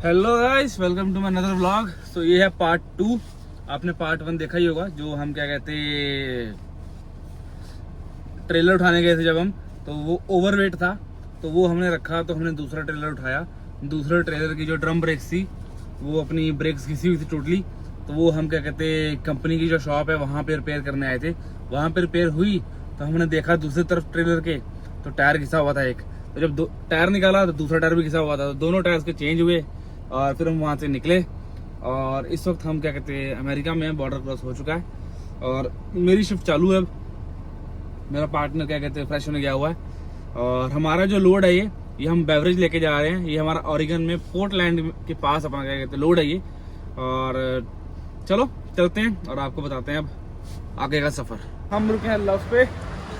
Hello guys, welcome to my another vlog. तो ये है पार्ट 2। आपने पार्ट 1 देखा ही होगा, जो हम क्या कहते ट्रेलर उठाने गए थे जब हम, तो वो ओवरवेट था तो वो हमने रखा, तो हमने दूसरा ट्रेलर उठाया। दूसरे ट्रेलर की जो ड्रम ब्रेक्स थी वो अपनी ब्रेक्स घिसी हुई थी टोटली, तो वो हम क्या कहते कंपनी की जो शॉप है वहाँ पे रिपेयर करने आए थे। वहाँ पे रिपेयर हुई तो हमने देखा दूसरी तरफ ट्रेलर के तो टायर घिसा हुआ था एक, तो जब दो टायर निकाला तो दूसरा टायर भी घिसा हुआ था, तो दोनों टायर्स के चेंज हुए और फिर हम वहाँ से निकले। और इस वक्त हम क्या कहते हैं अमेरिका में, बॉर्डर क्रॉस हो चुका है और मेरी शिफ्ट चालू है। अब मेरा पार्टनर क्या कहते हैं फ्रेश होने गया हुआ है और हमारा जो लोड है ये हम बेवरेज लेके जा रहे हैं। ये हमारा ओरिगन में पोर्टलैंड के पास अपना क्या कहते हैं लोड है ये। और चलो चलते हैं और आपको बताते हैं अब आगे का सफर। हम रुके हैं लव पे,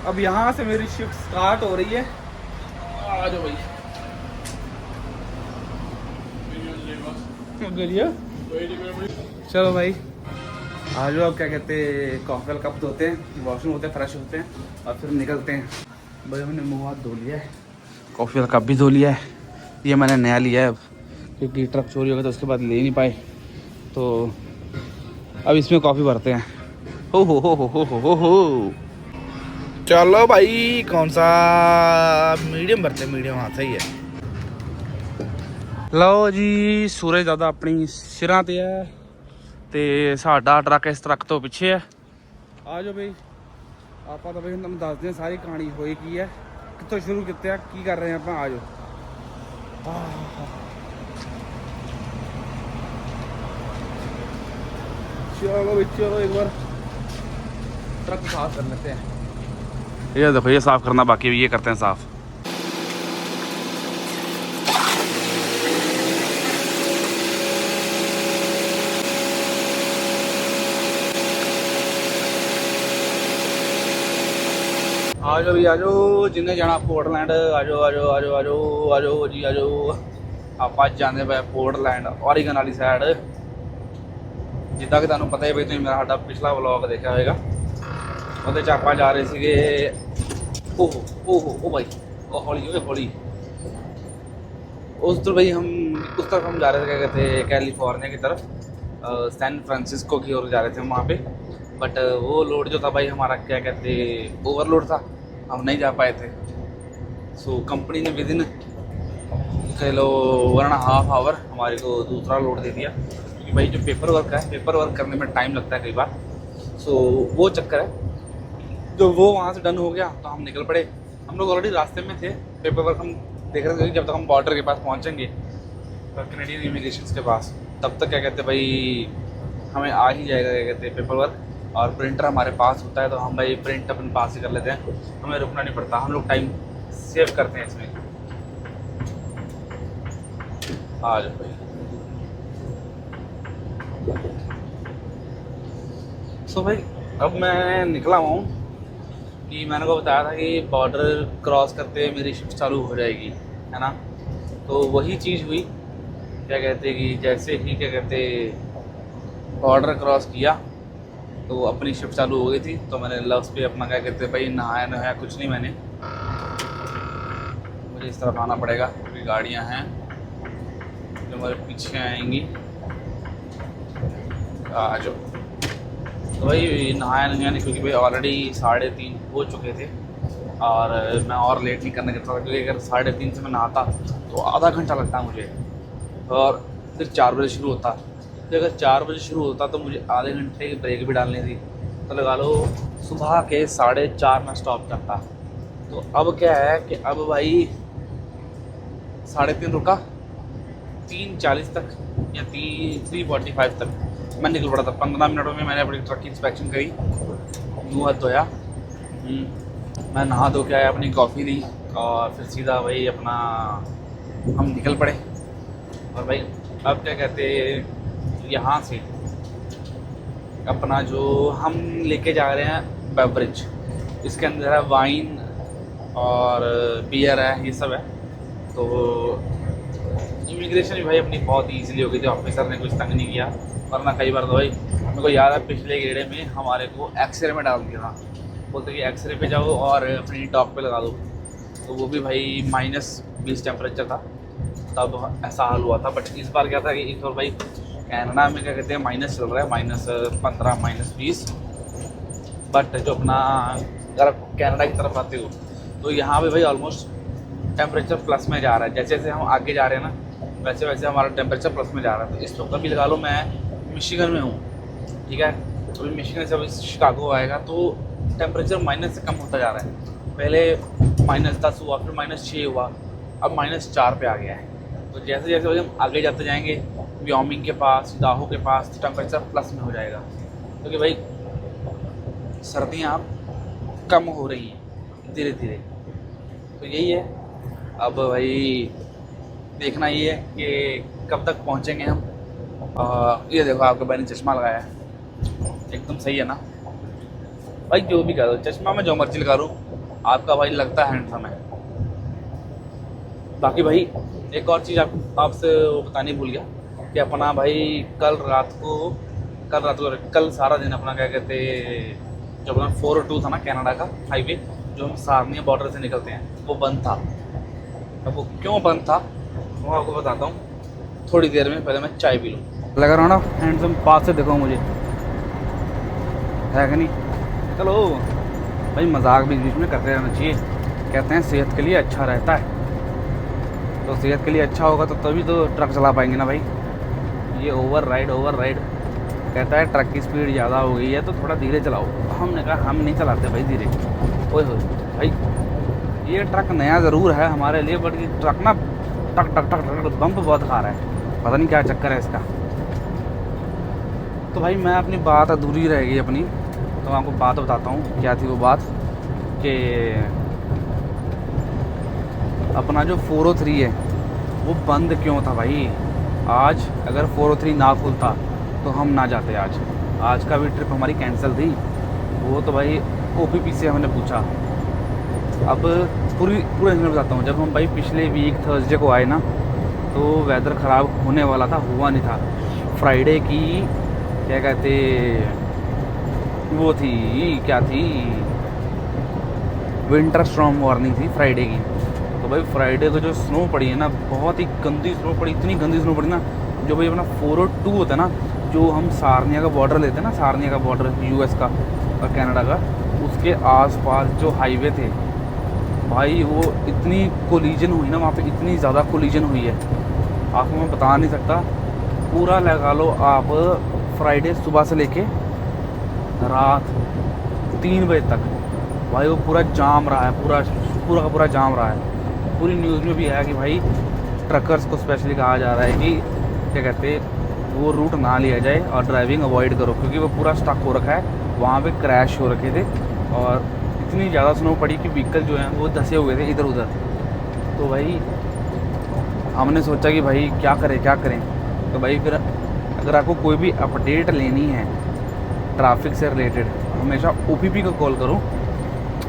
अब यहाँ से मेरी शिफ्ट स्टार्ट हो रही है। आ जाओ भाई, चलो भाई आ जाओ। अब क्या कहते हैं कॉफी वाला कप धोते हैं, वॉशरूम होते हैं, फ्रेश होते हैं और फिर निकलते हैं। भाई हमने मुँह हाथ धो लिया है, कॉफ़ी वाला कप भी धो लिया है। ये मैंने नया लिया है अब, क्योंकि ट्रक चोरी हो गया तो उसके बाद ले नहीं पाए, तो अब इसमें कॉफ़ी भरते हैं। हो। चलो भाई, कौन सा मीडियम भरते हैं? मीडियम, हाँ सही है। ਲਓ ਜੀ, ਸੂਰਜ ਦਾਦਾ ਆਪਣੀ ਸਿਰਾਂ ਤੇ ਹੈ ਤੇ ਸਾਡਾ ਟਰੱਕ ਇਸ ਟਰੱਕ ਤੋਂ ਪਿੱਛੇ ਹੈ। ਆ ਜਾਓ ਬਈ, ਆਪਾਂ ਤਾਂ ਬਈ ਤੁਹਾਨੂੰ ਦੱਸਦੇ ਹਾਂ ਸਾਰੀ ਕਹਾਣੀ ਹੋਈ ਕੀ ਹੈ, ਕਿੱਥੋਂ ਸ਼ੁਰੂ ਕੀਤੇ ਆ, ਕੀ ਕਰ ਰਹੇ ਹਾਂ ਆਪਾਂ। ਆ ਜਾਓ। चलो भाई चलो, एक बार ट्रक साफ कर लेते हैं। ये देखो, ये साफ करना बाकी है, ये करते हैं साफ। आ जाओ भी, आ जाओ जिन्हें जाना पोर्टलैंड, आ जाओ आ जाओ आ जाओ आ जाओ आ जाओ जी, आ जाओ। आप जाते पे पोर्टलैंड ओरिगन वाली साइड। जिदा कि तुहानू पता ही, तुम मेरा साडा पिछला व्लॉग देखा होगा, वो आप जा रहे थे। ओहो ओहो ओ भाई, हौली हौली। उस तरफ भाई हम उस तरफ हम जा रहे थे, क्या कहते हैं कैलिफोर्निया की तरफ, सैन फ्रांसिस्को की ओर जा रहे थे हम वहाँ पे। बट वो लोड जो था भाई हमारा क्या कहते ओवरलोड था, हम नहीं जा पाए थे। सो कंपनी ने विदिन कह लो 1.5 आवर हमारे को दूसरा लोड दे दिया, क्योंकि भाई जो पेपर वर्क है, पेपर वर्क करने में टाइम लगता है कई बार। सो वो चक्कर है, जो वो वहाँ से डन हो गया तो हम निकल पड़े। हम लोग ऑलरेडी रास्ते में थे, पेपर वर्क हम देख रहे थे जब तक हम बॉर्डर के पास पहुँचेंगे, कैनेडियन इमिग्रेशन के पास, तब तक क्या कहते भाई हमें आ ही जाएगा क्या कहते पेपर वर्क। और प्रिंटर हमारे पास होता है तो हम भाई प्रिंट अपने पास ही कर लेते हैं, हमें रुकना नहीं पड़ता, हम लोग टाइम सेव करते हैं इसमें। आ जाओ भाई। सो भाई अब मैं निकला हूँ कि मैंने को बताया था कि बॉर्डर क्रॉस करते मेरी शिफ्ट चालू हो जाएगी, है ना। तो वही चीज़ हुई, क्या कहते कि जैसे ही क्या कहते बॉर्डर क्रॉस किया तो अपनी शिफ्ट चालू हो गई थी। तो मैंने लव्स पे अपना क्या कहते भाई नहाया कुछ नहीं, मैंने मुझे इस तरफ आना पड़ेगा क्योंकि गाड़ियाँ हैं जो हमारे पीछे आएंगी। आ जाओ। तो भाई नहाया नहीं, क्योंकि भाई ऑलरेडी 3:30 हो चुके थे और मैं और लेट नहीं करना चाहता था, क्योंकि अगर 3:30 से मैं नहाता तो आधा घंटा लगता मुझे, और फिर 4 बजे शुरू होता। तो अगर 4 बजे शुरू होता तो मुझे आधे घंटे की ब्रेक भी डालनी थी, तो लगा लो सुबह के 4:30 में स्टॉप करता। तो अब क्या है कि अब भाई 3:30 रुका, 3:40 तक या 3:45 तक मैं निकल पड़ा था। 15 मिनटों में मैंने अपनी ट्रक की इंस्पेक्शन करी, मुँह हाथ धोया, मैं नहा धो के आया, अपनी कॉफ़ी ली और फिर सीधा भाई अपना हम निकल पड़े। और भाई अब क्या कहते यहाँ से अपना जो हम लेके जा रहे हैं बेवरेज, इसके अंदर है वाइन और बियर है, ये सब है। तो इमिग्रेशन भी भाई अपनी बहुत ईजीली हो गई थी, ऑफिसर ने कुछ तंग नहीं किया, वरना कई बार तो भाई मेरे को याद है पिछले गेड़े में हमारे को एक्सरे में डाल दिया था, बोलते कि एक्सरे पे जाओ और अपनी टॉप पे लगा दो। तो वो भी भाई -20 टेम्परेचर था, तब ऐसा हाल हुआ था। बट इस बार क्या था कि इस बार भाई कनाडा में क्या कहते हैं माइनस चल रहा है, -15 -20। बट जो अपना अगर आप कनाडा की तरफ आते हो तो यहाँ पे भाई ऑलमोस्ट टेम्परेचर प्लस में जा रहा है। जैसे जैसे हम आगे जा रहे हैं ना वैसे वैसे हमारा टेम्परेचर प्लस में जा रहा है। तो इस वक्त अभी लगा लो मैं मिशिगन में हूँ, ठीक है। तो अभी मिशिगन से अभी शिकागो आएगा तो टेम्परेचर माइनस से कम होता जा रहा है। पहले -10 हुआ, फिर -6 हुआ, अब -4 पे आ गया है। तो जैसे जैसे भाई हम आगे जाते जाएंगे व्योमिंग के पास, दाहो के पास, तो टेम्परेचर प्लस में हो जाएगा, क्योंकि भाई सर्दियाँ अब कम हो रही हैं धीरे धीरे। तो यही है, अब भाई देखना ये है कि कब तक पहुँचेंगे हम। ये देखो आपके भाई ने चश्मा लगाया है, एकदम सही है ना भाई। जो भी करो चश्मा में जो मर्जी लगा लूँ, आपका भाई लगता है हैंडसम है। बाकी भाई एक और चीज़ आपसे वो बतानी भूल गया कि अपना भाई कल सारा दिन अपना क्या कहते जो अपना 402 था ना कनाडा का हाईवे, जो हम सारनिया बॉर्डर से निकलते हैं, वो बंद था। अब वो क्यों बंद था वो आपको बताता हूँ थोड़ी देर में। पहले मैं चाय पी लूँ। लगा रहा ना हैंडसम, पास से देखो मुझे, है कि नहीं। चलो भाई मजाक बीच बीच में करते रहना चाहिए, कहते हैं सेहत के लिए अच्छा रहता है। तो सेहत के लिए अच्छा होगा तो तभी तो ट्रक चला पाएंगे ना भाई। ये ओवर राइड कहता है ट्रक की स्पीड ज़्यादा हो गई है तो थोड़ा धीरे चलाओ। हमने कहा हम नहीं चलाते भाई धीरे। ओए हो भाई, ये ट्रक नया ज़रूर है हमारे लिए, बट ये ट्रक ना टक टक टक टक बम्प बहुत खा रहा है, पता नहीं क्या चक्कर है इसका। तो भाई मैं अपनी बात अधूरी रह गई अपनी, तो मैं आपको बात बताता हूँ क्या थी वो बात कि अपना जो 403 है वो बंद क्यों था भाई। आज अगर 403 ना खुलता तो हम ना जाते। आज का भी ट्रिप हमारी कैंसिल थी। वो तो भाई OPP से हमने पूछा। अब पूरा इंसिडेंट बताता हूँ। जब हम भाई पिछले वीक थर्सडे को आए ना तो वेदर ख़राब होने वाला था, हुआ नहीं था। फ्राइडे की क्या कहते वो थी, क्या थी, विंटर स्टॉर्म वार्निंग थी फ्राइडे की। तो भाई फ्राइडे को जो स्नो पड़ी है ना, बहुत ही गंदी स्नो पड़ी, इतनी गंदी स्नो पड़ी ना। जो भाई अपना 402 होता है ना, जो हम सारनिया का बॉर्डर लेते हैं ना, सारनिया का बॉर्डर US का और कनाडा का, उसके आसपास जो हाईवे थे भाई, वो इतनी कोलिजन हुई ना वहाँ पे, इतनी ज़्यादा कोलिजन हुई है आपको मैं बता नहीं सकता। पूरा लगा लो आप फ्राइडे सुबह से लेके रात 3 बजे तक भाई वो पूरा जाम रहा है, पूरा का पूरा जाम रहा है। पूरी न्यूज़ में भी है कि भाई ट्रकर्स को स्पेशली कहा जा रहा है कि क्या कहते वो रूट ना लिया जाए और ड्राइविंग अवॉइड करो, क्योंकि वो पूरा स्टक हो रखा है। वहाँ पे क्रैश हो रखे थे और इतनी ज़्यादा स्नो पड़ी कि व्हीकल जो है वो धंसे हुए थे इधर उधर। तो भाई हमने सोचा कि भाई क्या करें। तो भाई फिर अगर आपको कोई भी अपडेट लेनी है ट्रैफिक से रिलेटेड, हमेशा OPP को कॉल करो,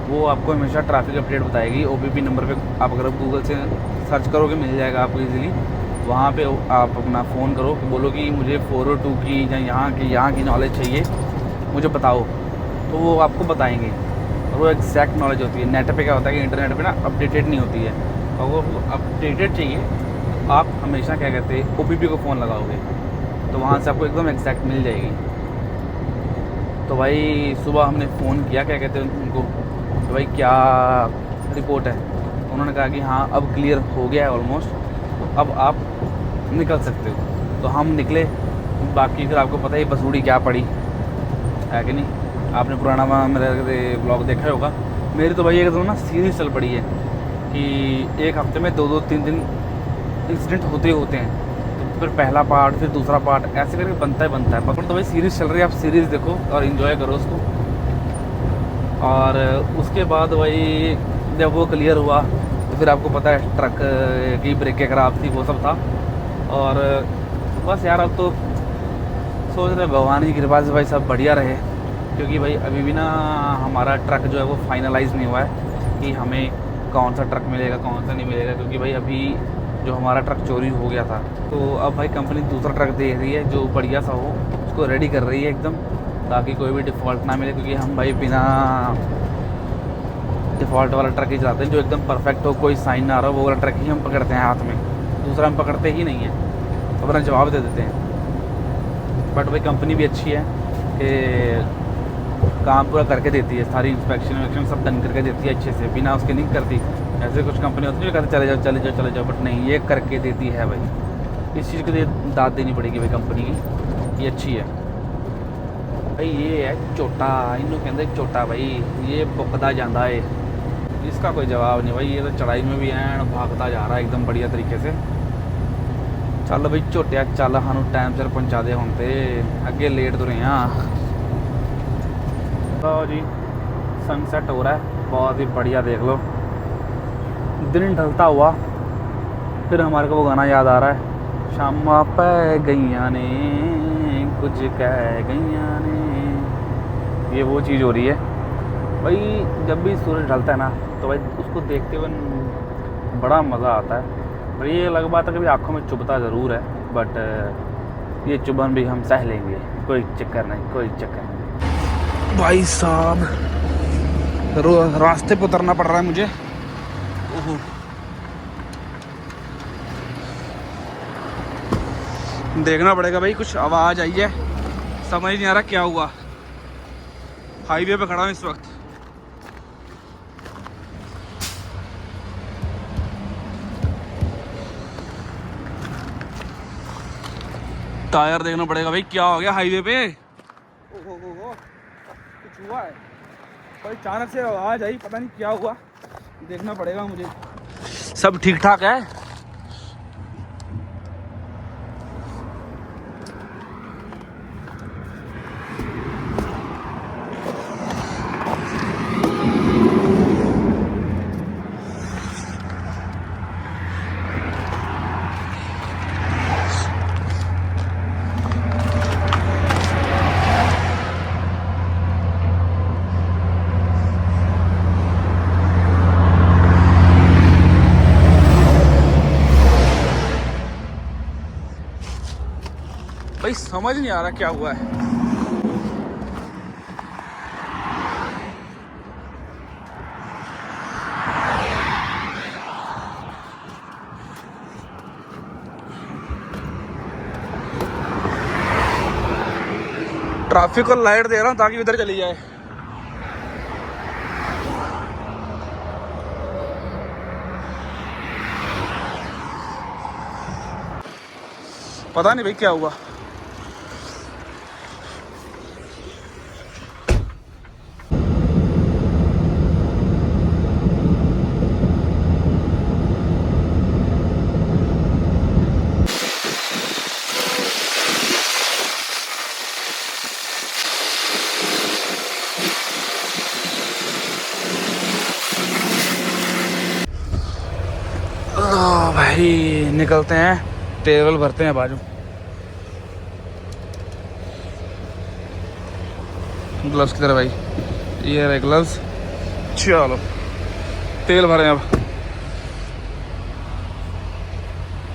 वो आपको हमेशा ट्रैफिक अपडेट बताएगी। OPP नंबर पे आप अगर गूगल से सर्च करोगे मिल जाएगा आपको इजीली। वहाँ पे आप अपना फ़ोन करो कि बोलो कि मुझे 402 की या यहाँ की नॉलेज चाहिए, मुझे बताओ, तो वो आपको बताएंगे। और वो एग्जैक्ट नॉलेज होती है। नेट पे क्या होता है कि इंटरनेट पे ना अपडेटेड नहीं होती है, और वो अपडेटेड चाहिए तो आप हमेशा क्या कहते हैं OPP को फ़ोन लगाओगे तो वहाँ से आपको एकदम एग्जैक्ट मिल जाएगी। तो भाई सुबह हमने फ़ोन किया क्या कहते हैं उनको, तो भाई क्या रिपोर्ट है। उन्होंने कहा कि हाँ अब क्लियर हो गया है ऑलमोस्ट, तो अब आप निकल सकते हो। तो हम निकले। बाकी फिर आपको पता ही बसूड़ी क्या पड़ी है कि नहीं। आपने पुराना मेरा ब्लॉग देखा होगा। मेरी तो भाई एकदम ना सीरीज चल पड़ी है कि एक हफ्ते में 2-2 3 इंसिडेंट होते हैं। तो फिर पहला पार्ट, फिर दूसरा पार्ट, ऐसे करके बनता है। मतलब तो भाई सीरीज़ चल रही है, आप सीरीज़ देखो और इन्जॉय करो उसको। और उसके बाद भाई जब वो क्लियर हुआ तो फिर आपको पता है ट्रक की ब्रेकें ख़राब थी, वो सब था। और बस यार अब तो सोच रहे भगवान की कृपा से भाई सब बढ़िया रहे, क्योंकि भाई अभी भी ना हमारा ट्रक जो है वो फाइनलाइज़ नहीं हुआ है कि हमें कौन सा ट्रक मिलेगा कौन सा नहीं मिलेगा। क्योंकि भाई अभी जो हमारा ट्रक चोरी हो गया था, तो अब भाई कंपनी दूसरा ट्रक दे रही है जो बढ़िया सा हो, उसको रेडी कर रही है एकदम, ताकि कोई भी डिफ़ॉल्ट ना मिले। क्योंकि हम भाई बिना डिफ़ॉल्ट वाला ट्रक ही चलाते हैं, जो एकदम परफेक्ट हो, कोई साइन ना आ रहा हो, वो वाला ट्रक ही हम पकड़ते हैं हाथ में। दूसरा हम पकड़ते ही नहीं हैं, अपना जवाब दे देते हैं। बट भाई कंपनी भी अच्छी है कि काम पूरा करके देती है, सारी इंस्पेक्शन सब डन करके देती है अच्छे से, बिना उसके नहीं करती। ऐसे कुछ कंपनी होती है जो कहते चले जाओ चले जाओ चले जाओ, बट नहीं, ये करके देती है भाई। इस चीज़ के लिए दाद देनी पड़ेगी भाई कंपनी की, ये अच्छी है भाई। ये है छोटा, इनू कहते छोटा भाई, ये बुकदा जाता है, इसका कोई जवाब नहीं भाई। ये तो चढ़ाई में भी एन भागता जा रहा है एकदम बढ़िया तरीके से। चल भाई झोटिया चल, सानू टाइम सिर पहुँचा दे, हम तो अगे लेट तो रहे हैं। तो जी सनसेट हो रहा है, बहुत ही बढ़िया, देख लो। दिन ढलता हुआ फिर हमारे को वो गाना याद आ रहा है, शामा पै गईया ने कुछ कह गईया ने। ये वो चीज़ हो रही है भाई, जब भी सूरज ढलता है ना तो भाई उसको देखते हुए बड़ा मज़ा आता है। पर ये अलग बात है कि आँखों में चुभता ज़रूर है, बट ये चुभन भी हम सह लेंगे, कोई चक्कर नहीं, कोई चक्कर नहीं। भाई साहब रास्ते पे उतरना पड़ रहा है मुझे। ओहो, देखना पड़ेगा भाई, कुछ आवाज़ आई है, समझ नहीं आ रहा क्या हुआ। हाईवे पे खड़ा हूँ इस वक्त। टायर देखना पड़ेगा भाई, क्या हो गया हाईवे पे। ओहो, कुछ हुआ है भाई, अचानक से आवाज़ आई, पता नहीं क्या हुआ, देखना पड़ेगा मुझे। सब ठीक ठाक है? भाई समझ नहीं आ रहा क्या हुआ है। ट्रैफिक को लाइट दे रहा हूँ ताकि उधर चली जाए। पता नहीं भाई क्या हुआ। भाई निकलते हैं, तेल भरते हैं बाजू। ग्लव्स की तरह भाई, ये रहे ग्लव्स। चलो तेल भरे अब।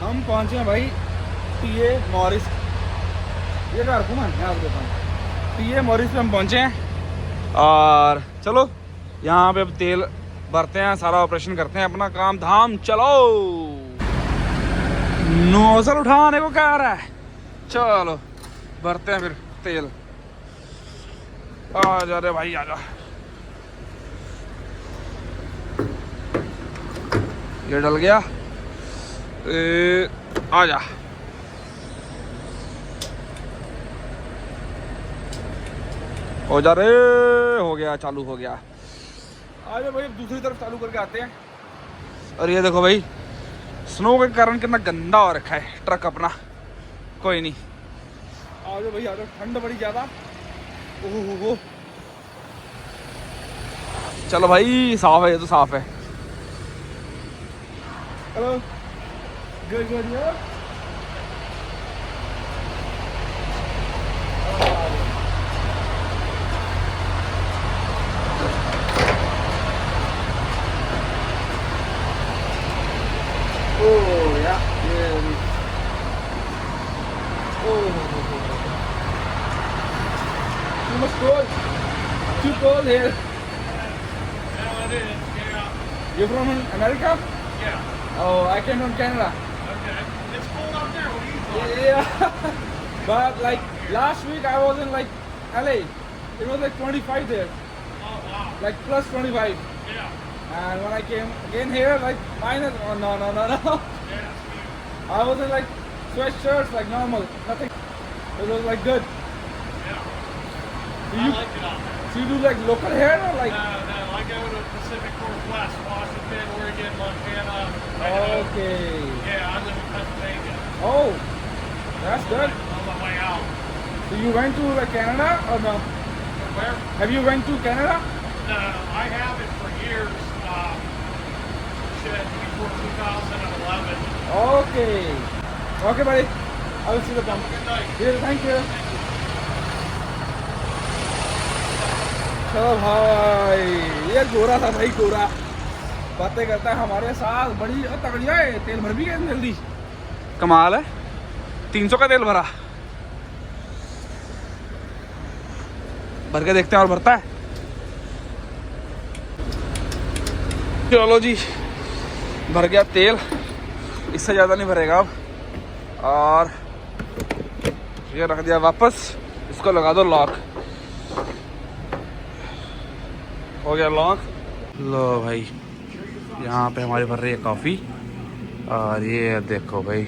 हम पहुंचे हैं भाई टीए मॉरिस, ये घर घुमा है आप देखो, टीए मॉरिस पे हम पहुंचे हैं। और चलो यहाँ पे अब तेल भरते हैं, सारा ऑपरेशन करते हैं, अपना काम धाम। चलो नोजल उठाने को कह रहा है, चलो भरते हैं फिर तेल। आ जा रे भाई, आ जा। ये डल गया, आ जा। हो जा रे, हो गया, चालू हो गया। आ जाओ भाई, दूसरी तरफ चालू करके आते हैं। और ये देखो भाई, स्नो के कारण कितना गंदा हो रखा है ट्रक अपना। कोई नहीं, आ जाओ भाई, आ जाओ, ठंड बड़ी ज़्यादा। ओहो, चलो भाई, साफ है, ये तो साफ है। हेलो, गुड यार। Oh yeah, yeah. Oh, too much cold. Too cold here. You from America? Yeah. Oh, I came from Canada. Okay. Yeah. But like last week I was in like LA. It was like 25 there. Oh, wow. Like plus 25. Yeah. And when I came again here, like minus. Oh no. Yeah. I was in like sweatshirts, like normal, nothing. It was like good. Yeah. Do I you, like it out there. so you do like local hair or like? No, I go to Pacific Northwest, Washington, Oregon, Montana. Idaho. Okay. Yeah, I live in Pennsylvania. Oh, that's good. On my way out. So you went to like Canada or no? Where? Have you went to Canada? No, I haven't for years. Shit, before 2011. Okay. Okay, buddy. I will see the pump. Good night. Yes, thank you. चलो भाई, ये गोरा था भाई, गोरा बातें करता है हमारे साथ, बड़ी तगड़िया है। तेल भर भी गए जल्दी, कमाल है। 300 का तेल भरा, भर के देखते हैं और भरता है। चलो जी, भर गया तेल, इससे ज़्यादा नहीं भरेगा अब। और ये रख दिया वापस, इसको लगा दो लॉक। हो गया लॉक। लो भाई, यहाँ पे हमारी भर रही है कॉफ़ी। और ये देखो भाई,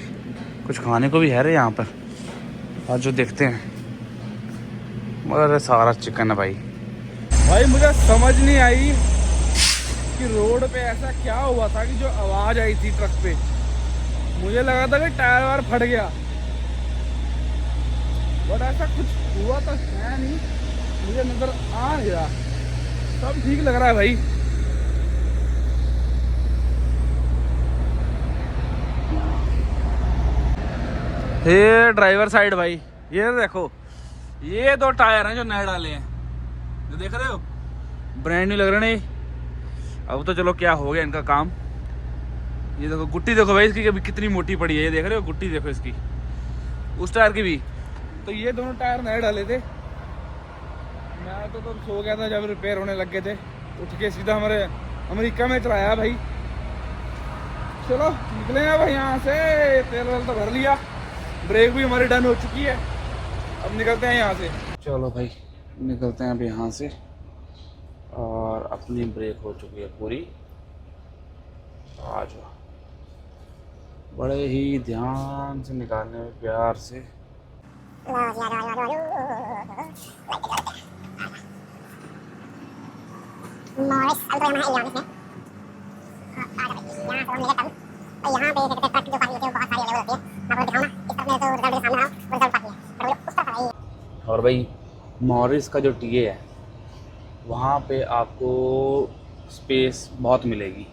कुछ खाने को भी है रे यहाँ पर, और जो देखते हैं। मगर सारा चिकन है भाई। भाई मुझे समझ नहीं आई कि रोड पे ऐसा क्या हुआ था कि जो आवाज़ आई थी ट्रक पे, मुझे लगा था कि टायर वायर फट गया, बट ऐसा कुछ हुआ तो है नहीं, मुझे नजर आ नहीं रहा। सब ठीक लग रहा है भाई। ये ड्राइवर साइड भाई, ये देखो, ये 2 टायर हैं जो नए डाले हैं, जो देख रहे हो, ब्रांड न्यू लग रहे हैं। अब तो चलो क्या हो गया इनका काम। ये देखो गुट्टी, देखो भाई इसकी अभी कितनी मोटी पड़ी है, ये देख रहे हो गुट्टी, देखो इसकी, उस टायर की भी। तो ये दोनों टायर नए डाले थे। मैं तो सो गया था जब रिपेयर होने लग गए थे, उठ के सीधा हमारे अमेरिका में चलाया भाई। चलो निकले हैं भाई यहाँ से, तेल वेल तो भर लिया, ब्रेक भी हमारी डन हो चुकी है, अब निकलते हैं यहाँ से। चलो भाई निकलते हैं अब यहाँ से, और अपनी ब्रेक हो चुकी है पूरी। आ जाओ, बड़े ही ध्यान से निकालने में, प्यार से। मॉरिस अल्टो यहाँ है, यहाँ पे ट्रक जो पार्टी बहुत सारी अलग होती है, मैं आपको दिखाऊंगा। इस तरफ में तो रिजल्ट के सामने आओ, रिजल्ट पार्टी है, पर वो उस तरफ है। और भाई मॉरिस का जो टीए है, वहाँ पे आपको स्पेस बहुत मिलेगी,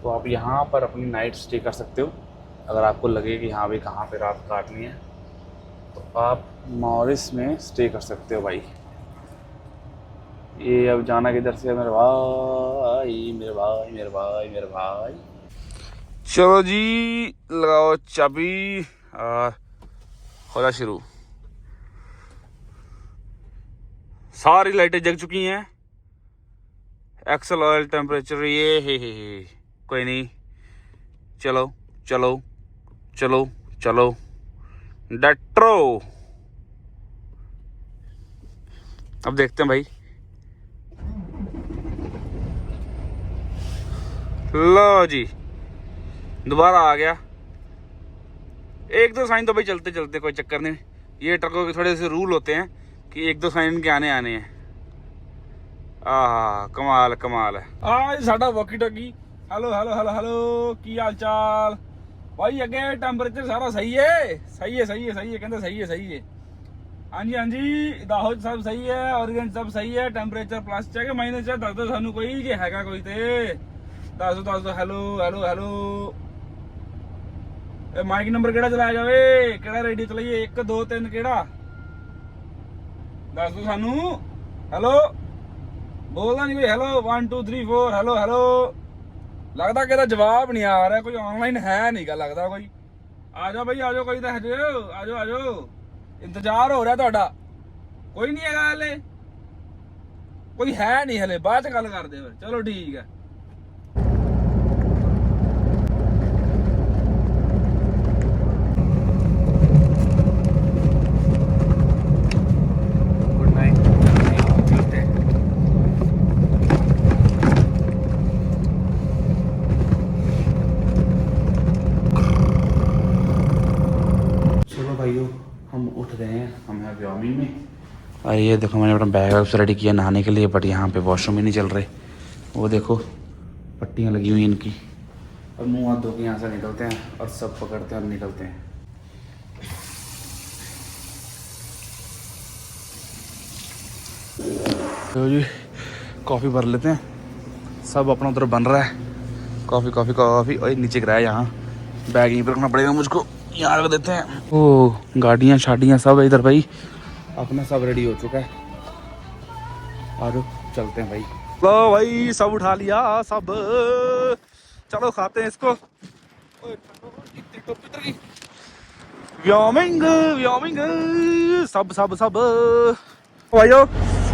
तो आप यहाँ पर अपनी नाइट स्टे कर सकते हो। अगर आपको लगे कि हाँ भाई कहाँ पे रात काटनी है, तो आप मॉरिस में स्टे कर सकते हो भाई। ये अब जाना किधर से, मेरे भाई मेरे भाई मेरे भाई मेरे भाई। चलो जी, लगाओ चाबी और हो जा शुरू। सारी लाइटें जग चुकी हैं, एक्सल ऑयल टेम्परेचर ये है, कोई नहीं, चलो चलो चलो चलो डेट्रो। अब देखते हैं भाई। लो जी, दोबारा आ गया। 1-2 साइन तो भाई चलते चलते, कोई चक्कर नहीं। ये ट्रकों के थोड़े से रूल होते हैं कि 1-2 साइन इनके आने हैं। कमाल कमाल है। आज साडा walkie talkie. Hello hello hello hello, की हाल चाल भाई? अगे टेंपरेचर सारा सही है, सही है सही है सही है, कहते सही है सही है। हाँ जी, दाहोद सब सही है, ओरिएंट सब सही है। टेंपरेचर प्लस च के माइनस च दस दो सानू कोई जे हैगा कोई ते दस दो। Hello hello hello, mic number केड़ा चलाया जावे, केड़ा रेडियो चलाइए, 1 2 3 केड़ा दस दो सानू। हेलो बोलना नहीं कोई, हेलो 1 2 3 4 हेलो हेलो। लगता कि जवाब नहीं आ रहा, कोई ऑनलाइन है नहीं का लगता कोई। आ जाओ भाई, आ जाओ, कोई तो आ जाओ आ जाओ, इंतजार हो रहा है। कोई नहीं है हले, कोई है नहीं हले, बाद च गल करदे फिर। चलो ठीक है। भाइयों हम उठ गए हैं, हम हैं व्योमिंग में। अरे ये देखो मैंने अपना बैग वैग रेडी किया नहाने के लिए, बट यहाँ पे वॉशरूम ही नहीं चल रहे। वो देखो पट्टियाँ लगी हुई इनकी। और मुँह हाथ धो के यहाँ से निकलते हैं और सब पकड़ते हैं और निकलते हैं। तो जी कॉफ़ी भर लेते हैं, सब अपना उधर बन रहा है। कॉफ़ी कॉफ़ी कॉफ़ी और नीचे गिरा है यहाँ, बैग यहीं पर रखना पड़ेगा मुझको, यहाँ रख देते हैं। ओह गाड़ियाँ शाड़ियाँ सब है इधर भाई, अपना सब रेडी हो चुका है और चलते हैं भाई। लो भाई सब उठा लिया सब, चलो खाते हैं इसको। व्योमिंग व्योमिंग सब सब सब भाइयों,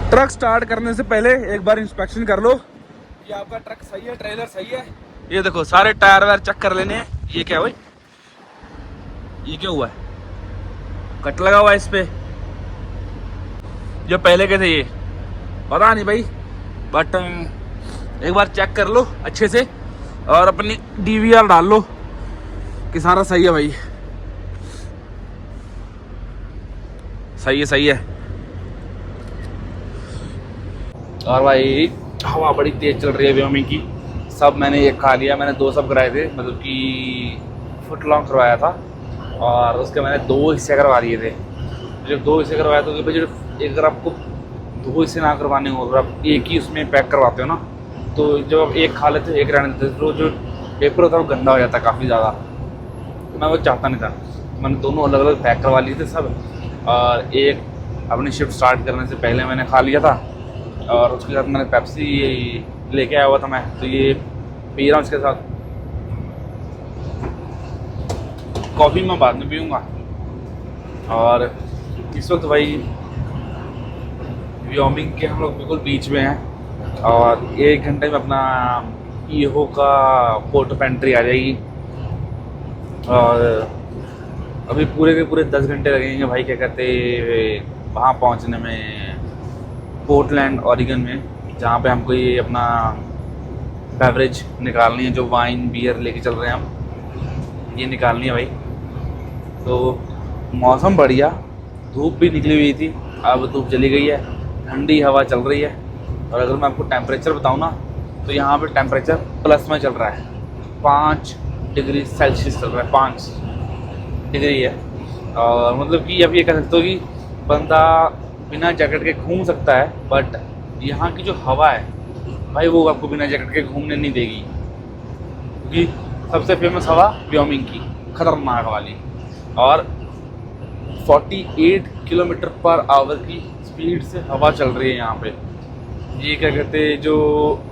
ट्रक स्टार्ट करने से पहले एक बार इंस्पेक्शन कर लो कि आपका ट्रक सही है, ट्रेलर सही है। ये देखो सारे टायर वायर चेक कर लेने हैं। ये क्या है भाई, ये क्या हुआ है, कट लगा हुआ है इस पे, जो पहले के थे ये पता नहीं भाई, बट एक बार चेक कर लो अच्छे से और अपनी DVR डाल लो कि सारा सही है भाई। सही है सही है। और भाई हवा बड़ी तेज चल रही है व्योमिंग की। सब मैंने एक खा लिया, मैंने 2 सब कराए थे, मतलब कि फुट लॉन्ग करवाया था और उसके मैंने 2 हिस्से करवा दिए थे। जब 2 हिस्से करवाया तो भाई जब अगर आपको 2 हिस्से ना करवाने हो, अगर आप एक ही उसमें पैक करवाते हो ना, तो जब आप एक खा लेते हो एक रहने देते तो जो पेपर होता है वो गंदा हो जाता है काफ़ी ज़्यादा। तो मैं वो चाहता नहीं था, मैंने दोनों अलग अलग पैक करवा लिए थे सब। और एक अपनी शिफ्ट स्टार्ट करने से पहले मैंने खा लिया था और उसके साथ मैंने पेप्सी लेके आया हुआ था मैं, तो ये पी रहा हूँ। उसके साथ कॉफ़ी मैं बाद में पीऊँगा। और इस वक्त भाई व्योमिंग के हम लोग बिल्कुल बीच में हैं और 1 घंटे में अपना ईहो का पोर्ट ऑफ एंट्री आ जाएगी। और अभी पूरे के पूरे 10 घंटे लगेंगे भाई, क्या कहते वहाँ पहुँचने में, पोर्टलैंड ओरिगन में, जहाँ पे हमको ये अपना बेवरेज निकालनी है, जो वाइन बियर लेके चल रहे हैं हम, ये निकालनी है भाई। तो मौसम बढ़िया, धूप भी निकली हुई थी, अब धूप चली गई है, ठंडी हवा चल रही है। और अगर मैं आपको टेम्परेचर बताऊँ ना, तो यहाँ पे टेम्परेचर प्लस में चल रहा है, 5 डिग्री सेल्सियस चल रहा है, 5 डिग्री है। और मतलब कि अब ये कह सकते हो कि बंदा बिना जैकेट के घूम सकता है, बट यहाँ की जो हवा है भाई वो आपको बिना जैकेट के घूमने नहीं देगी, क्योंकि सबसे फेमस हवा व्योमिंग की खतरनाक वाली। और 48 किलोमीटर पर आवर की स्पीड से हवा चल रही है यहाँ पे। ये क्या कहते हैं, जो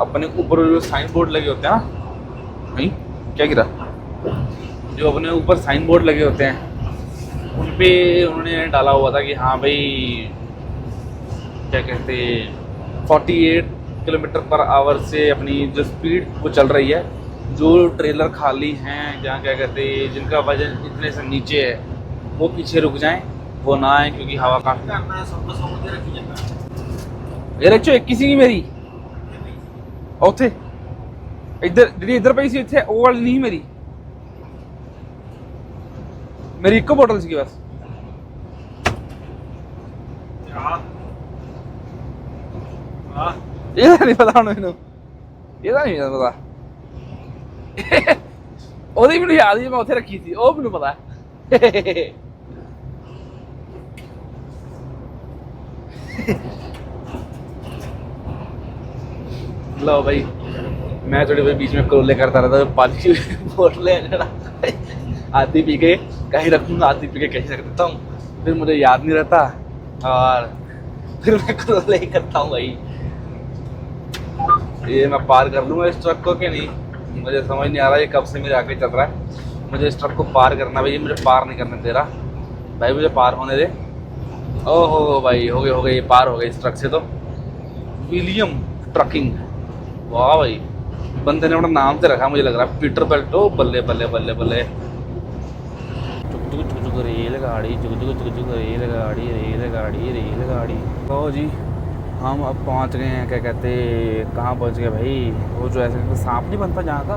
अपने ऊपर जो साइन बोर्ड लगे होते हैं ना, नहीं क्या गिरा, जो अपने ऊपर साइन बोर्ड लगे होते हैं उन पे उन्होंने डाला हुआ था कि हाँ भाई क्या कहते 48 किलोमीटर पर आवर से अपनी जो स्पीड वो चल रही है। जो ट्रेलर खाली हैं, जहाँ क्या कहते जिनका वजन इतने से नीचे है, वो पीछे रुक जाएं, वो ना आए, क्योंकि हवा काफ़ी। ये रखो एक किसी की मेरी उथे इधर जी इधर पई सी, इतने वो वाली नहीं मेरी, मेरी एक बोतल सी बस। ये नहीं पता मैनू, ये नहीं पता ओदी मैनू याद ही मैं उथे रखी थी, वो मैनू पता है। लो भाई मैं थोड़ी भाई बीच में करोले करता रहता, पानी की बोतलें आधी पी के कहीं रखूँगा, आधी पी के कहीं रख देता हूँ, फिर मुझे याद नहीं रहता और फिर मैं करोले ही करता हूँ भाई। ये मैं पार कर लूँगा इस ट्रक को कि नहीं, मुझे समझ नहीं आ रहा ये कब से मेरे आगे चल रहा है। मुझे इस ट्रक को पार करना भाई, ये मुझे पार नहीं करने दे रहा भाई, मुझे पार होने दे। ओहो भाई हो गए ये पार हो गए इस ट्रक से। तो विलियम ट्रकिंग, वाह भाई बंदे ने अपना नाम से रखा, मुझे लग रहा है पीटर बेल्टो। बल्ले बल्ले बल्ले बल्ले, चुक चुक रेलगाड़ी, चुक चुक चुक चुक रेलगाड़ी रेलगाड़ी रेलगाड़ी। तो जी हम अब पहुंच गए हैं, क्या कहते कहाँ पहुंच गए भाई, वो जो ऐसे सांप नहीं बनता जहाँ का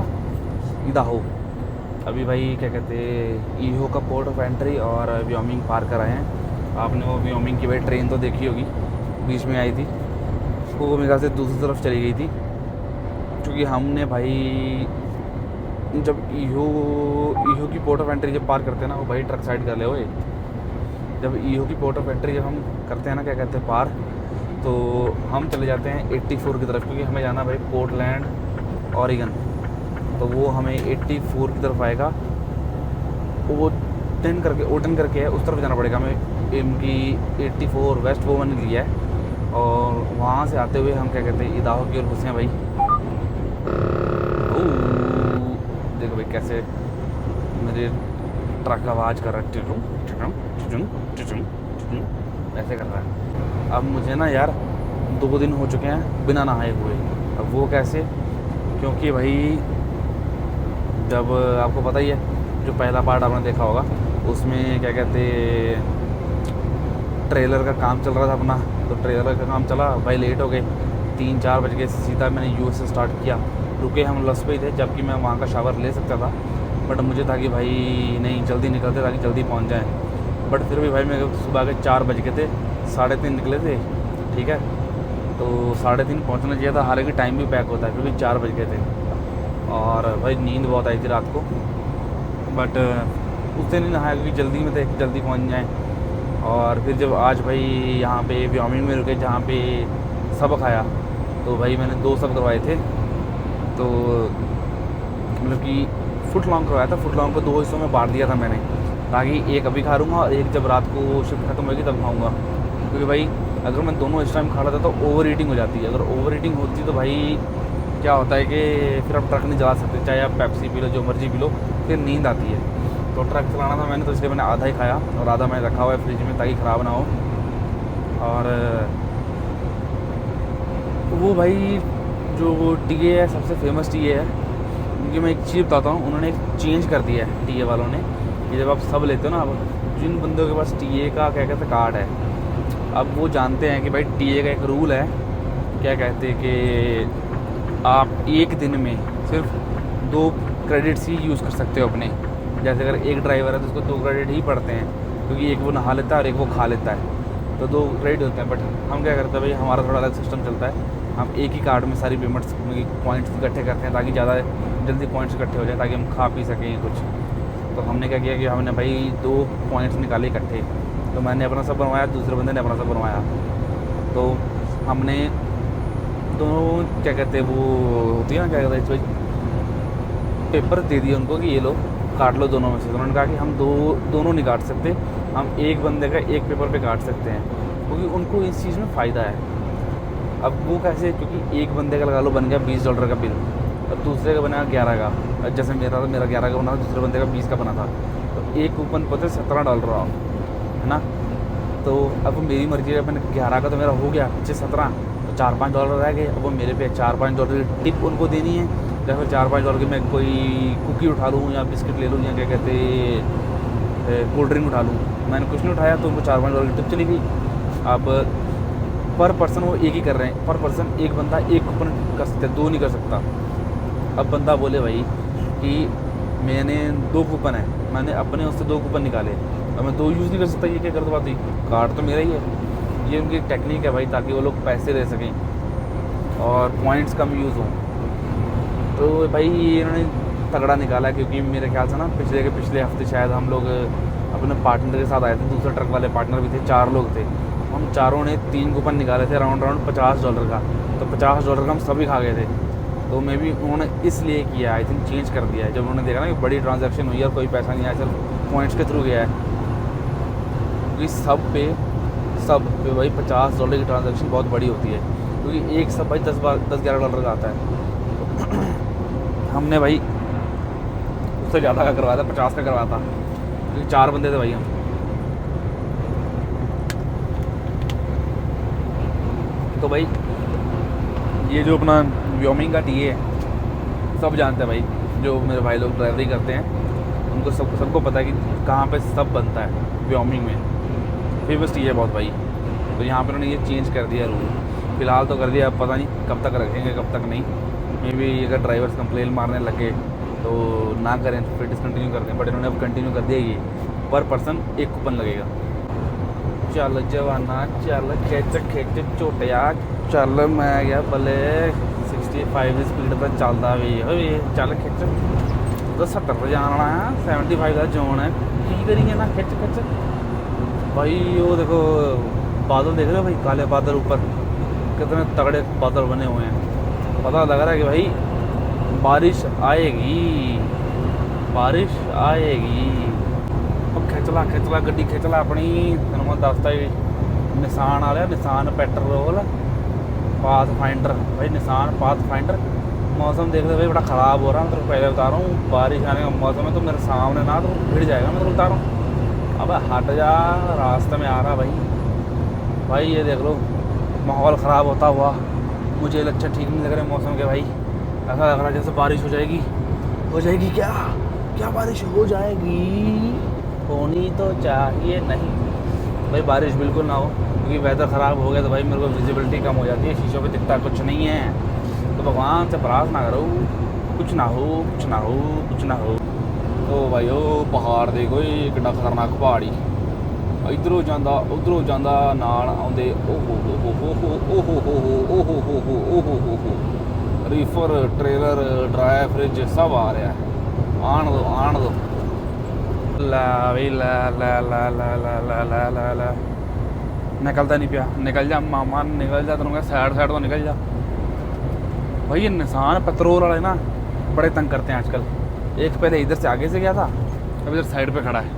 इदा हो, अभी भाई क्या कहते हैं ईहो का पोर्ट ऑफ एंट्री और व्योमिंग पार कर आए हैं। आपने वो व्योमिंग की भाई ट्रेन तो देखी होगी, बीच में आई थी, वो मेरे ख्याल से दूसरी तरफ चली गई थी, क्योंकि हमने भाई जब ईहो की पोर्ट ऑफ एंट्री जब पार करते हैं ना, वो भाई ट्रक साइड कर ले हुए, जब ईहो की पोर्ट ऑफ एंट्री जब हम करते हैं ना क्या कहते हैं पार, तो हम चले जाते हैं 84 की तरफ, क्योंकि हमें जाना भाई पोर्टलैंड ऑरिगन, तो वो हमें 84 की तरफ आएगा, वो ओटन करके है, उस तरफ जाना पड़ेगा हमें। इनकी 84 वेस्ट वो बन गई है, और वहाँ से आते हुए हम क्या कहते हैं इदाहो की ओर घुसे हैं भाई। देखो भाई कैसे मेरे ट्रक आवाज़ कर रहा है, टिटुम टिटुम टिटुम टिटुम टिटुम ऐसे कर रहा है। अब मुझे ना यार 2 दिन हो चुके हैं बिना नहाए हुए। अब वो कैसे, क्योंकि भाई जब आपको पता ही है जो पहला पार्ट आपने देखा होगा, उसमें क्या कहते ट्रेलर का काम चल रहा था अपना, तो ट्रेलर का काम चला भाई, लेट हो गए, 3-4 बज गए, सीधा मैंने यूएस से स्टार्ट किया। रुके हम लस पे ही थे, जबकि मैं वहाँ का शावर ले सकता था, बट मुझे था कि भाई नहीं जल्दी निकलते ताकि जल्दी पहुँच जाएँ। बट फिर भी भाई मेरे सुबह के 4 बज गए थे, 3:30 निकले थे, ठीक है, तो 3:30 पहुँचना चाहिए था, हालांकि टाइम भी पैक होता है, फिर भी 4 बज गए थे, और भाई नींद बहुत आई थी रात को, बट उस दिन नहीं नहाया क्योंकि जल्दी में थे, जल्दी पहुँच जाएँ। और फिर जब आज भाई यहाँ पे व्योमिंग में रुके, जहाँ पे सबक आया, तो भाई मैंने 2 सब करवाए थे, तो मतलब कि फुट लॉन्ग करवाया था, फुट लॉन्ग को 2 हिस्सों में बांट दिया था मैंने, ताकि एक अभी खा लूँगा और एक जब रात को शिफ्ट खत्म होगी तब खाऊँगा, क्योंकि भाई अगर मैं दोनों इस टाइम खा लेता तो ओवर ईटिंग हो जाती है। अगर ओवर ईटिंग होती तो भाई क्या होता है कि फिर आप ट्रक नहीं चला सकते, चाहे आप पेप्सी पी लो, जो मर्जी पी लो, फिर नींद आती है। तो ट्रक चलाना था मैंने, तो इसलिए मैंने आधा ही खाया और आधा मैंने रखा हुआ है फ्रिज में ताकि ख़राब ना हो। और वो भाई जो टीए है, सबसे फेमस टीए है, क्योंकि मैं एक चीज़ बताता हूँ, उन्होंने एक चेंज कर दिया है टीए वालों ने, कि जब आप सब लेते हो ना, अब जिन बंदों के पास टीए का क्या कहते हैं कार्ड है, अब वो जानते हैं कि भाई टीए का एक रूल है, क्या कहते हैं कि आप एक दिन में सिर्फ 2 क्रेडिट्स ही यूज़ कर सकते हो अपने। जैसे अगर एक ड्राइवर है तो उसको 2 क्रेडिट ही पड़ते हैं, क्योंकि एक वो नहा लेता है और एक वो खा लेता है, तो 2 क्रेडिट होते हैं। बट हम क्या करते हैं भाई, हमारा थोड़ा अलग सिस्टम चलता है, हम एक ही कार्ड में सारी पेमेंट्स पॉइंट्स इकट्ठे करते हैं ताकि ज़्यादा जल्दी पॉइंट्स इकट्ठे हो जाए, ताकि हम खा पी सकें कुछ। तो हमने क्या किया कि हमने भाई 2 पॉइंट्स निकाले इकट्ठे, तो मैंने अपना सब बनवाया, दूसरे बंदे ने अपना सब बनवाया, तो हमने दोनों क्या कहते हैं वो होती है ना, क्या कहते हैं, पेपर दे दिए उनको कि ये लो काट लो दोनों में से। तो उन्होंने कहा कि हम दोनों नहीं काट सकते, हम एक बंदे का एक पेपर पे काट सकते हैं, क्योंकि उनको इस चीज़ में फ़ायदा है। अब वो कैसे, क्योंकि एक बंदे का लगा लो बन गया $20 का बिल, और दूसरे का बना 11 का, जैसे मेरा 11 का बना था, दूसरे बंदे का 20 का बना था, तो एक कूपन पता है $17 है ना। तो अब मेरी मर्जी है, मैंने 11 का तो मेरा हो गया, 17, तो $4-5 रह गए। अब वो मेरे पे $4-5 की टिप उनको देनी है, या फिर $4-5 की मैं कोई कुकी उठा लूँ या बिस्किट ले लूँ या क्या कहते कोल्ड ड्रिंक उठा लूँ। मैंने कुछ नहीं उठाया तो उनको $4-5 की टिप चली गई। अब पर पर्सन वो एक ही कर रहे हैं, पर पर्सन एक बंदा एक कूपन कर सकता है, 2 नहीं कर सकता। अब बंदा बोले भाई कि मैंने 2 कूपन है, मैंने अपने उससे 2 कूपन निकाले, अब मैं 2 यूज़ नहीं कर सकता, ये क्या गलत बात हुई, कार्ड तो मेरा ही है। ये उनकी टेक्निक है भाई, ताकि वो लोग पैसे दे सकें और पॉइंट्स कम यूज़ हों। तो भाई इन्होंने तगड़ा निकाला, क्योंकि मेरे ख्याल से ना पिछले हफ्ते शायद हम लोग अपने पार्टनर के साथ आए थे, दूसरे ट्रक वाले पार्टनर भी थे, 4 लोग थे। हम चारों ने 3 कूपन निकाले थे राउंड $50 का, तो $50 का हम सभी खा गए थे। तो मे भी उन्होंने इसलिए किया, आई थिंक चेंज कर दिया है, जब उन्होंने देखा ना कि बड़ी ट्रांजैक्शन हुई है और कोई पैसा नहीं आया, सिर्फ पॉइंट्स के थ्रू गया है, क्योंकि सब पे भाई $50 की ट्रांजैक्शन बहुत बड़ी होती है, क्योंकि एक सब भाई $10-11 का आता है। हमने भाई उससे ज़्यादा का करवाया था, 50 का करवाया था, क्योंकि 4 बंदे थे भाई हम। तो भाई ये जो अपना व्योमिंग का टीए है, सब जानते हैं भाई, जो मेरे भाई लोग ड्राइवरी करते हैं उनको सबको पता है कि कहाँ पे सब बनता है व्योमिंग में, फेमस टीए है बहुत भाई। तो यहाँ पर उन्होंने ये चेंज कर दिया रूल, फ़िलहाल तो कर दिया, अब पता नहीं कब तक रखेंगे कब तक नहीं। मे बी अगर ड्राइवर्स कंप्लेन मारने लगे तो ना करें, फिर डिसकंटिन्यू कर दें, बट इन्होंने अब कंटिन्यू कर दिया। ये पर पर्सन 1 कूपन लगेगा। चल जवाना चल, खिच झोटिया चल, मैं गया भले 65 ਦੀ स्पीड पर चलता भी होए, चल खिच तो 70 पर जाना है, 75 का जोन है, की करेंगे ना, खिच भाई। वो देखो बादल देख रहे हो भाई, काले बादल ऊपर, कितने तगड़े बादल बने हुए हैं। पता लग रहा है कि भाई बारिश आएगी, बारिश आएगी। अब खिचला गड्डी खिचला अपनी, तेन मैं दसता ही निशान आ रहा, निशान पेट्रोल पाथफाइंडर भाई, निशान पाथफाइंडर। मौसम देख रहे भाई बड़ा ख़राब हो रहा है, मैं तो पहले बता रहा हूँ, बारिश आने का मौसम है, तो मेरे सामने ना तो भिड़ जाएगा, मैं तो बता रहा हूँ। अब हट जा, रास्ते में आ रहा भाई ये देख लो, माहौल ख़राब होता हुआ मुझे अच्छा ठीक नहीं लग रहा है मौसम के भाई। ऐसा लग रहा है जैसे बारिश हो जाएगी क्या बारिश हो जाएगी, होनी तो चाहिए नहीं भाई, बारिश बिल्कुल ना हो, क्योंकि वेदर ख़राब हो गया तो भाई मेरे को विजिबिलिटी कम हो जाती है, शीशों पे दिखता कुछ नहीं है। तो भगवान से प्रार्थना करो कुछ ना हो। तो भाई ओ पहाड़ देखो, कितना खतरनाक पहाड़ी, इधरों जांदा उधरों जांदा, नाल आउंदे रीफर ट्रेलर ड्राई फ्रिज सब आ रहा है, आन दो ला भाई ला निकलता नहीं पिया, निकल जा मामा निकल जा, तेनों साइड तो निकल जा भाई। ये निशान पेट्रोल वाले ना बड़े तंग करते हैं आजकल। एक पहले इधर से आगे से गया था, अब इधर साइड पे खड़ा है,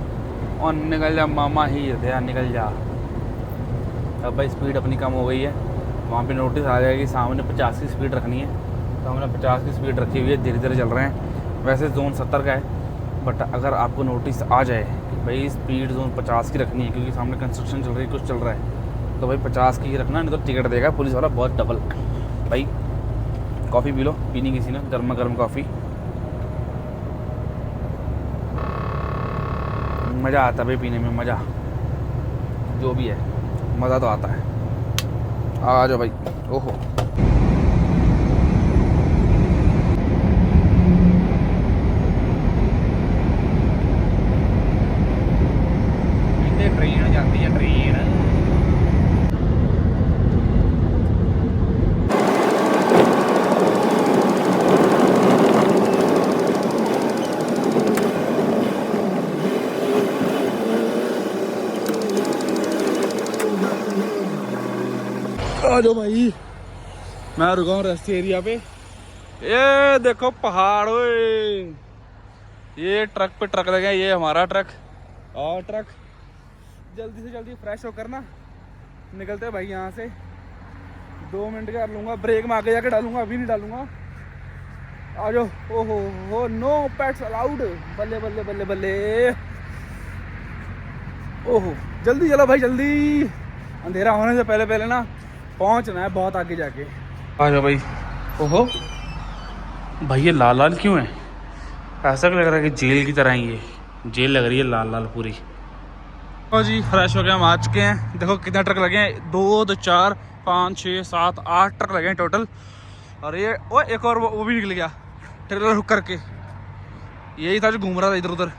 और निकल जा मामा ही दया निकल जा। अब भाई स्पीड अपनी कम हो गई है, वहाँ पे नोटिस आ जाएगी सामने 50 की स्पीड रखनी है, तो हमने 50 की स्पीड रखी हुई है, धीरे धीरे चल रहे हैं। वैसे जोन 70 का है, बट अगर आपको नोटिस आ जाए कि भाई स्पीड जोन 50 की रखनी है, क्योंकि सामने कंस्ट्रक्शन चल रही है, कुछ चल रहा है, तो भाई 50 की ही रखना, नहीं तो टिकट देगा पुलिस वाला बहुत डबल। भाई कॉफ़ी पी लो, पीनी किसी ने गर्मा गर्म कॉफ़ी, मज़ा आता है भाई पीने में, मज़ा जो भी है मज़ा तो आता है। आ जाओ भाई। ओहो ट्रेन जाती है, ट्रेन आ जाओ भाई। मैं रुका हूँ रेस्ट एरिया पे, ये देखो पहाड़, ओए ये ट्रक पे ट्रक लगे, ये हमारा ट्रक, और ट्रक जल्दी से जल्दी फ्रेश होकर ना निकलते हैं भाई यहाँ से। 2 मिनट कर लूँगा, ब्रेक में आगे जाके डालूंगा, अभी नहीं डालूंगा। आ जाओ। ओहो हो, नो पेट्स अलाउड, बल्ले बल्ले बल्ले बल्ले। ओहो जल्दी चलो भाई, जल्दी, अंधेरा होने से पहले पहले ना पहुंचना है बहुत आगे जाके। आ जाओ भाई। ओहो भाई ये लाल लाल क्यों है, ऐसा लग रहा है कि जेल की तरह ही ये जेल लग रही है, लाल लाल पूरी। तो जी फ्रेश हो गए, हम आ चुके हैं। देखो कितने ट्रक लगे हैं, 2 4 5 6 7 8 ट्रक लगे हैं टोटल। और ये ओ एक और वो भी निकल गया ट्रेलर हुक करके, यही था जो घूम रहा था इधर उधर।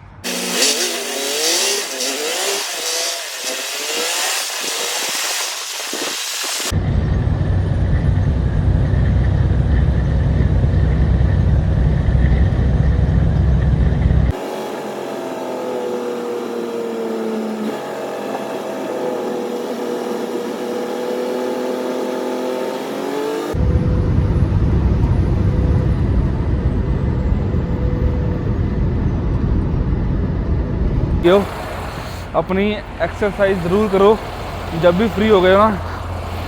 अपनी एक्सरसाइज ज़रूर करो जब भी फ्री हो गए हो ना,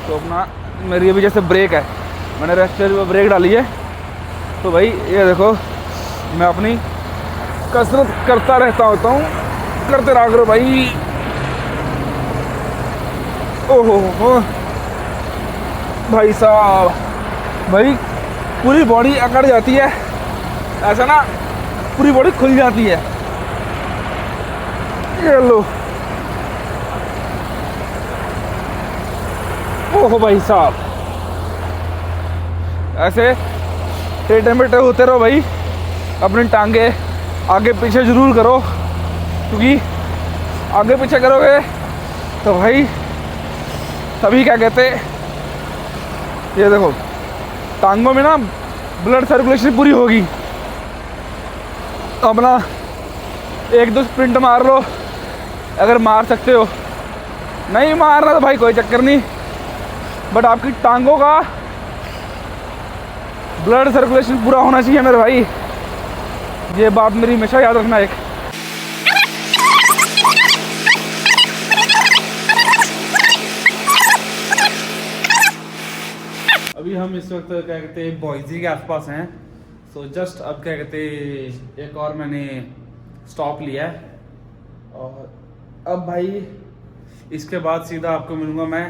तो अपना, मेरी अभी जैसे ब्रेक है, मैंने रेस्ट एरिया में ब्रेक डाली है, तो भाई ये देखो मैं अपनी कसरत करता रहता होता हूँ, करते रहा करो भाई। ओहो हो भाई साहब, भाई पूरी बॉडी अकड़ जाती है, ऐसा ना पूरी बॉडी खुल जाती है। ये लो, ओहो भाई साहब, ऐसे टेढ़े मेढ़े होते रहो भाई, अपनी टांगे आगे पीछे ज़रूर करो, क्योंकि आगे पीछे करोगे तो भाई तभी क्या कहते, ये देखो टांगों में ना ब्लड सर्कुलेशन पूरी होगी। अपना 1-2 स्प्रिंट मार लो अगर मार सकते हो, नहीं मारना तो भाई कोई चक्कर नहीं, बट आपकी टांगों का ब्लड सर्कुलेशन पूरा होना चाहिए मेरे भाई। ये बात मेरी हमेशा याद रखना। एक अभी हम इस वक्त क्या कहते हैं बॉयजी के आसपास हैं। सो जस्ट अब क्या कहते एक और मैंने स्टॉप लिया है, और अब भाई इसके बाद सीधा आपको मिलूंगा मैं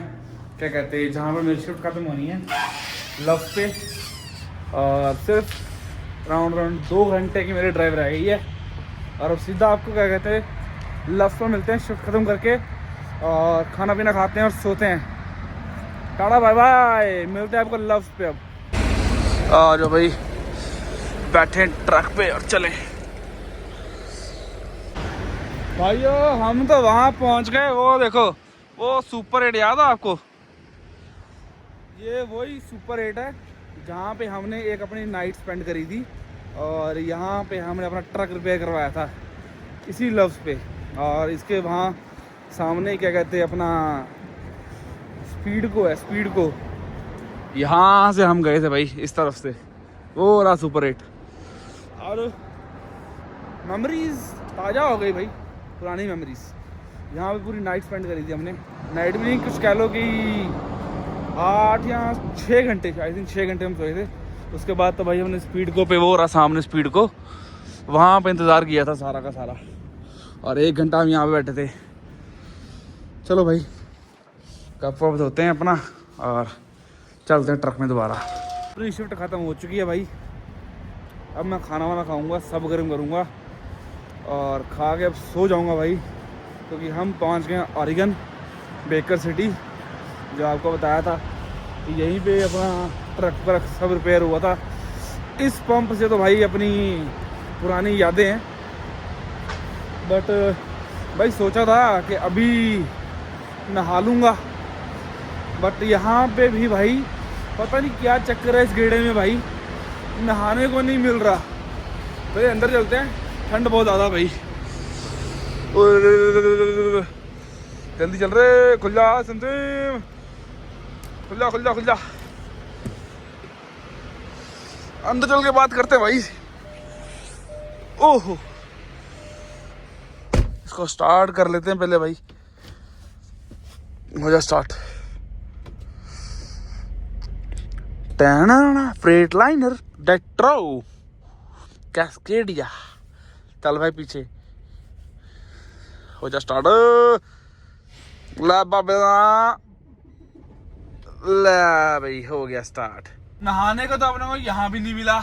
क्या कहते हैं जहाँ पर मेरी शिफ्ट खत्म होनी है, लव पे। और सिर्फ राउंड 2 घंटे की मेरी ड्राइव रह गई है, और अब सीधा आपको क्या कहते हैं लव पे मिलते हैं शिफ्ट ख़त्म करके, और खाना पीना खाते हैं और सोते हैं। टाटा बाय बाय, मिलते हैं आपको लव पे। अब आ जाओ भाई, बैठे ट्रक पे और चलें। भाइयों हम तो वहाँ पहुँच गए, वो देखो वो सुपर 8 याद है आपको? ये वही सुपर 8 है जहाँ पे हमने एक अपनी नाइट स्पेंड करी थी, और यहाँ पे हमने अपना ट्रक रिपेयर करवाया था इसी लव्स पे। और इसके वहाँ सामने क्या कहते हैं अपना स्पीड को यहाँ से हम गए थे भाई, इस तरफ से वो रहा सुपर 8। और मेमोरीज ताज़ा हो गई भाई, पुरानी मेमोरीज। यहाँ पे पूरी नाइट स्पेंड करी थी हमने, नाइट भी नहीं कुछ कह लो कि 8 या 6 घंटे, आई थिंक 6 घंटे हम सोए थे। उसके बाद तो भाई हमने स्पीड को पे, वो रहा सामने स्पीड को, वहाँ पे इंतज़ार किया था सारा का सारा, और 1 घंटा हम यहाँ पे बैठे थे। चलो भाई कप वप धोते हैं अपना और चलते हैं ट्रक में दोबारा। पूरी शिफ्ट ख़त्म हो चुकी है भाई, अब मैं खाना वाना खाऊंगा, सब गर्म करूंगा और खा के अब सो जाऊंगा भाई, क्योंकि हम पहुंच गए ऑरिगन बेकर सिटी, जो आपको बताया था कि यहीं पे अपना ट्रक पर सब रिपेयर हुआ था। इस पंप से तो भाई अपनी पुरानी यादें हैं, बट भाई सोचा था कि अभी नहा लूँगा, बट यहाँ पे भी भाई पता नहीं क्या चक्कर है इस गेड़े में भाई, नहाने को नहीं मिल रहा। भाई अंदर चलते हैं, ठंड बहुत ज़्यादा भाई। जल्दी चल रहे, खुल जा संदीप, खुल जा खुल जा खुल जा, अंदर चल के बात करते हैं भाई। ओहो, इसको स्टार्ट कर लेते हैं पहले भाई, हो जा स्टार्ट। फ्रेट लाइनर डेट्रो कैस्केडिया, चल भाई पीछे, हो जा स्टार्ट। ला भाई हो गया स्टार्ट। नहाने को तो अपने को यहाँ भी नहीं मिला,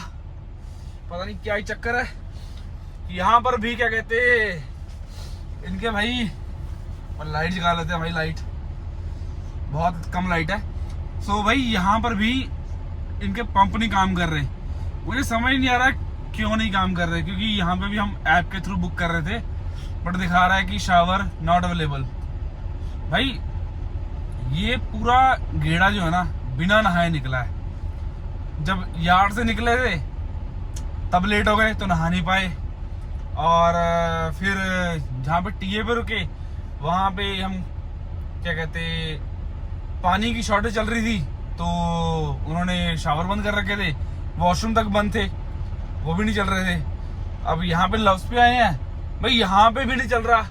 पता नहीं क्या ही चक्कर है। यहाँ पर भी क्या कहते इनके भाई, और लाइट जगा लेते हैं भाई, लाइट बहुत कम लाइट है। सो भाई यहाँ पर भी इनके पंप नहीं काम कर रहे, मुझे समझ नहीं आ रहा क्यों नहीं काम कर रहे, क्योंकि यहाँ पे भी हम ऐप के थ्रू बुक कर रहे थे, बट दिखा रहा है कि शावर नॉट अवेलेबल। भाई ये पूरा गेड़ा जो है ना बिना नहाए निकला है। जब यार्ड से निकले थे तब लेट हो गए तो नहा नहीं पाए, और फिर जहाँ पे टीए पे रुके वहाँ पे हम क्या कहते पानी की शॉर्टेज चल रही थी, तो उन्होंने शावर बंद कर रखे थे, वॉशरूम तक बंद थे, वो भी नहीं चल रहे थे। अब यहाँ पे लव्स पे आए हैं भाई, यहाँ पे भी नहीं चल रहा।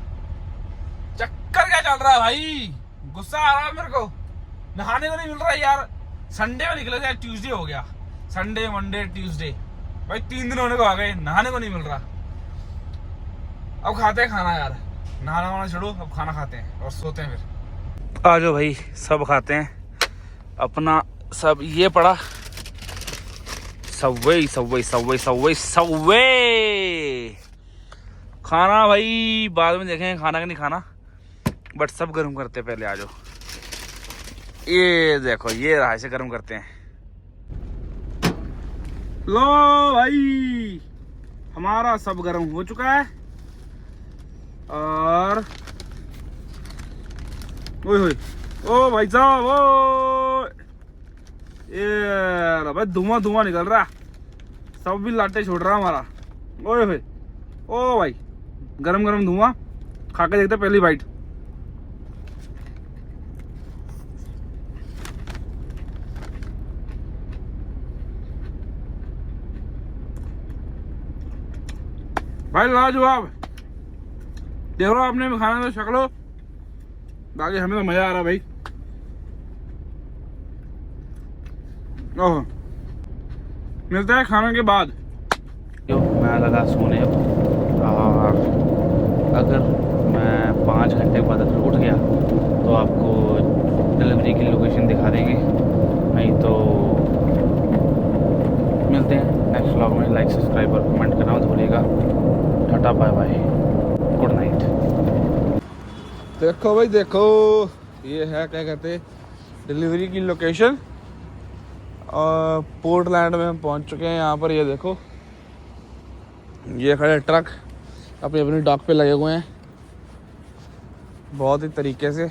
चक्कर क्या चल रहा है भाई, गुस्सा आ रहा है मेरे को, नहाने को नहीं मिल रहा यार। संडे में निकले थे, ट्यूसडे हो गया, संडे मंडे ट्यूसडे, भाई 3 दिन होने को आ गए, नहाने को नहीं मिल रहा। अब खाते हैं खाना यार, नहाना वाना छोड़ो, अब खाना खाते हैं और सोते हैं फिर। आ जाओ भाई, सब खाते हैं अपना, सब ये पड़ा सवे सवे सवे सवे सवे। खाना भाई बाद में देखेंगे खाना कि नहीं खाना, बट सब गर्म करते हैं पहले। आ जाओ, ये देखो ये रहा, ऐसे गर्म करते हैं। लो भाई हमारा सब गर्म हो चुका है और ओए होए ओ भाई साहब ओ ये भाई धुआं धुआं निकल रहा सब भी लाटे छोड़ रहा हमारा ओए होए ओ भाई गरम गरम धुआं खा के देखते पहली बाइट भाई लाजवाब देख लो आपने भी खाना तो शक लो बाकी हमें तो मजा आ रहा भाई ओह मिलता है खाने के बाद जो मैं लगा सोने अब और अगर मैं 5 घंटे के बाद अगर उठ गया तो आपको डिलीवरी की लोकेशन दिखा देंगे नहीं तो मिलते हैं नेक्स्ट व्लॉग में लाइक सब्सक्राइब और कमेंट करना मत भूलिएगा tata bye bye good night देखो भाई देखो ये है क्या कहते डिलीवरी की लोकेशन और पोर्टलैंड में हम पहुंच चुके हैं यहाँ पर ये देखो ये खड़े ट्रक अपनी अपनी डॉक पे लगे हुए हैं बहुत ही तरीके से